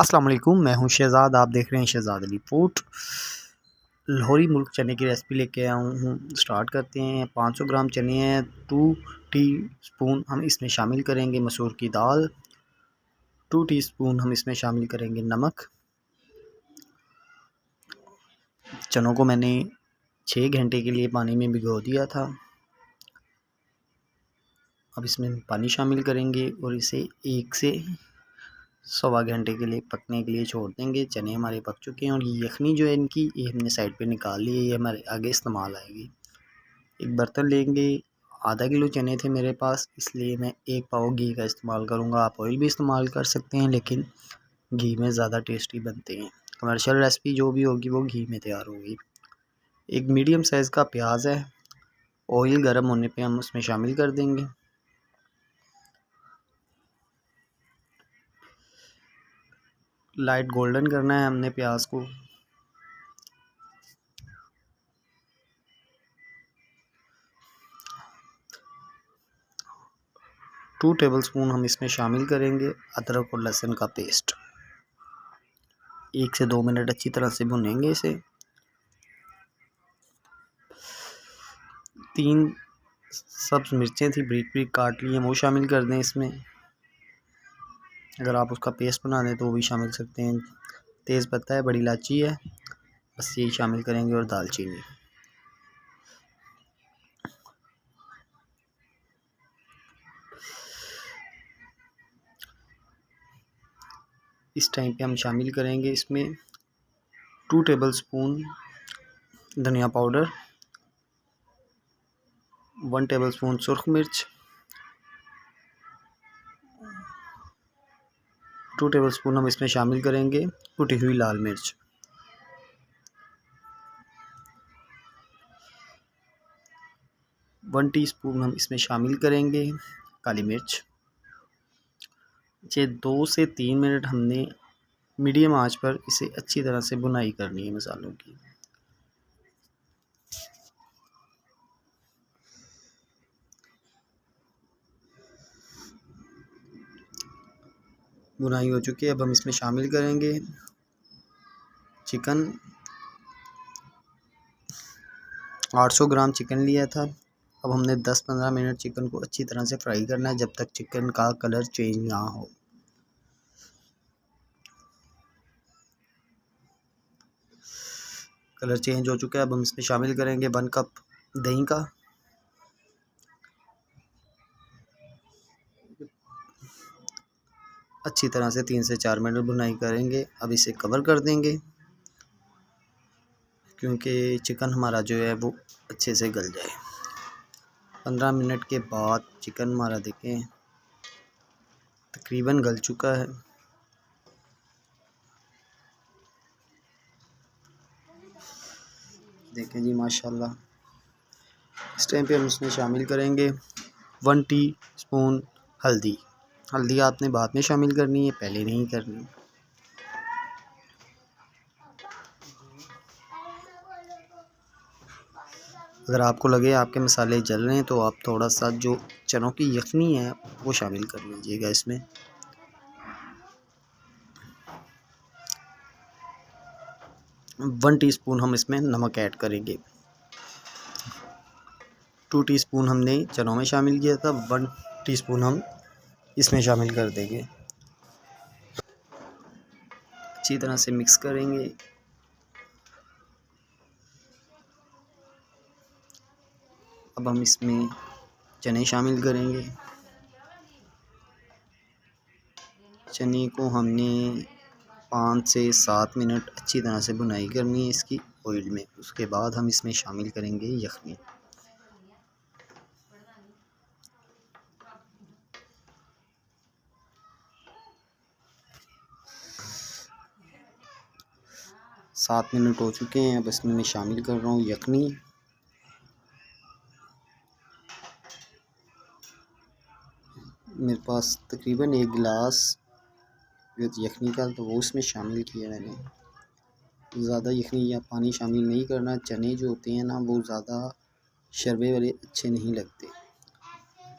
अस्सलाम वालेकुम, मैं हूं शहज़ाद। आप देख रहे हैं शहज़ाद अली फूड। लाहौरी मुल्क चने की रेसिपी लेके आया हूं। स्टार्ट करते हैं। 500 ग्राम चने हैं। 2 टीस्पून हम इसमें शामिल करेंगे मसूर की दाल। 2 टीस्पून हम इसमें शामिल करेंगे नमक। चनों को मैंने 6 घंटे के लिए पानी में भिगो दिया था। अब इसमें पानी शामिल करेंगे और इसे 1 से सवा घंटे के लिए पकने के लिए छोड़ देंगे। चने हमारे पक चुके हैं और ये यखनी जो है इनकी, ये हमने साइड पे निकाल ली है। ये हमारे आगे इस्तेमाल आएगी। एक बर्तन लेंगे। आधा किलो चने थे मेरे पास, इसलिए मैं 1 पाव घी का इस्तेमाल करूँगा। आप ऑयल भी इस्तेमाल कर सकते हैं, लेकिन घी में ज़्यादा टेस्टी बनते हैं। कमर्शियल रेसिपी जो भी होगी वो घी में तैयार होगी। एक मीडियम साइज़ का प्याज है। ऑयल गर्म होने पे हम उसमें शामिल कर देंगे। लाइट गोल्डन करना है हमने प्याज को। टू टेबलस्पून हम इसमें शामिल करेंगे अदरक और लहसुन का पेस्ट। 1 से 2 मिनट अच्छी तरह से भुनेंगे इसे। 3 सब्ज़ मिर्चें थी, ब्रीक ब्रीक काट ली हैं, वो शामिल कर दें इसमें। अगर आप उसका पेस्ट बना दें तो वो भी शामिल सकते हैं। तेज़ पत्ता है, बड़ी इलायची है, बस यही शामिल करेंगे, और दालचीनी। इस टाइम पे हम शामिल करेंगे इसमें 2 टेबलस्पून धनिया पाउडर, 1 टेबलस्पून सुरख मिर्च, 2 टेबलस्पून हम इसमें शामिल करेंगे कुटी हुई लाल मिर्च। 1 टीस्पून हम इसमें शामिल करेंगे काली मिर्च। ये 2 से 3 मिनट हमने मीडियम आंच पर इसे अच्छी तरह से भुनाई करनी है मसालों की। भुनाई हो चुकी है। अब हम इसमें शामिल करेंगे चिकन। 800 ग्राम चिकन लिया था। अब हमने 10-15 मिनट चिकन को अच्छी तरह से फ्राई करना है, जब तक चिकन का कलर चेंज ना हो। कलर चेंज हो चुका है। अब हम इसमें शामिल करेंगे 1 कप दही का। अच्छी तरह से 3 से 4 मिनट भुनाई करेंगे। अब इसे कवर कर देंगे, क्योंकि चिकन हमारा जो है वो अच्छे से गल जाए। 15 मिनट के बाद चिकन हमारा देखें तकरीबन गल चुका है। देखें जी, माशाल्लाह। इस टाइम पे हम इसमें शामिल करेंगे 1 टीस्पून हल्दी। हल्दी आपने बाद में शामिल करनी है, पहले नहीं करनी। अगर आपको लगे आपके मसाले जल रहे हैं तो आप थोड़ा सा जो चनों की यखनी है वो शामिल कर लीजिएगा इसमें। वन टीस्पून हम इसमें नमक ऐड करेंगे। 2 टीस्पून हमने चनों में शामिल किया था, 1 टीस्पून हम इसमें शामिल कर देंगे। अच्छी तरह से मिक्स करेंगे। अब हम इसमें चने शामिल करेंगे। चने को हमने 5 से 7 मिनट अच्छी तरह से भुनाई करनी है इसकी ऑयल में। उसके बाद हम इसमें शामिल करेंगे यखनी। सात मिनट हो चुके हैं। अब इसमें मैं शामिल कर रहा हूँ यखनी। मेरे पास तकरीबन 1 गिलास यखनी का, तो वो इसमें शामिल किया मैंने। ज़्यादा यखनी या पानी शामिल नहीं करना। चने जो होते हैं ना, वो ज़्यादा शरबे वाले अच्छे नहीं लगते।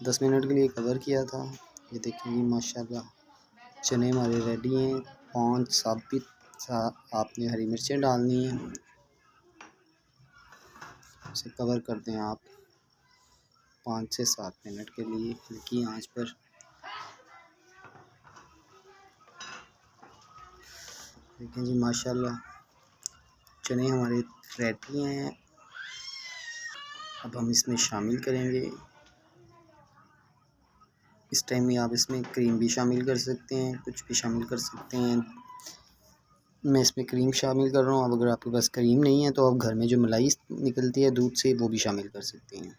10 मिनट के लिए कवर किया था। ये देखिए माशाल्लाह चने हमारे रेडी हैं। 5 साबित आपने हरी मिर्चें डालनी है। इसे कवर कर दें आप 5 से 7 मिनट के लिए हल्की आंच पर। देखें जी माशाल्लाह चने हमारे रेडी हैं। अब हम इसमें शामिल करेंगे। इस टाइम में आप इसमें क्रीम भी शामिल कर सकते हैं, कुछ भी शामिल कर सकते हैं। मैं इसमें क्रीम शामिल कर रहा हूँ। अब अगर आपके पास क्रीम नहीं है तो आप घर में जो मलाई निकलती है दूध से वो भी शामिल कर सकते हैं।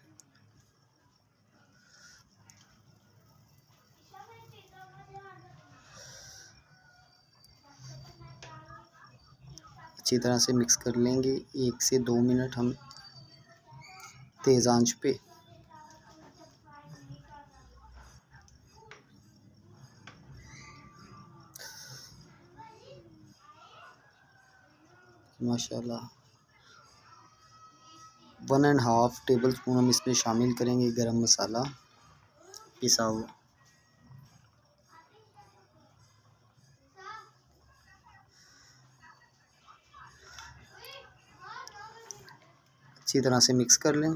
अच्छी तरह से मिक्स कर लेंगे। 1 से 2 मिनट हम तेज़ आंच पे। माशाल्लाह 1.5 टेबल स्पून हम इसमें शामिल करेंगे गरम मसाला पिसा हुआ। अच्छी तरह से मिक्स कर लें।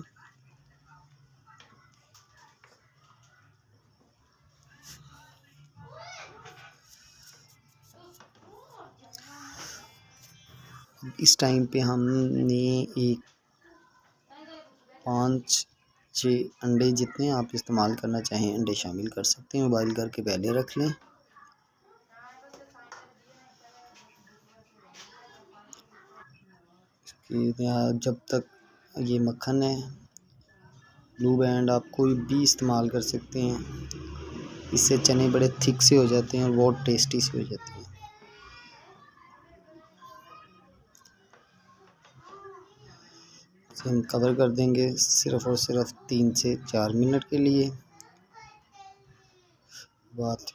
इस टाइम पे हमने एक 5-6 अंडे, जितने आप इस्तेमाल करना चाहें अंडे शामिल कर सकते हैं, बॉईल करके पहले रख लें। जब तक ये मक्खन है ब्लू बैंड आप कोई भी इस्तेमाल कर सकते हैं। इससे चने बड़े थिक से हो जाते हैं और बहुत टेस्टी से हो जाते हैं। इसे हम कवर कर देंगे सिर्फ़ और सिर्फ 3 से 4 मिनट के लिए। बात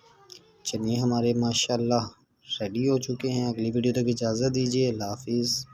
चने हमारे माशाल्लाह रेडी हो चुके हैं। अगली वीडियो तक इजाज़त दीजिए। अल्लाह हाफ़िज़।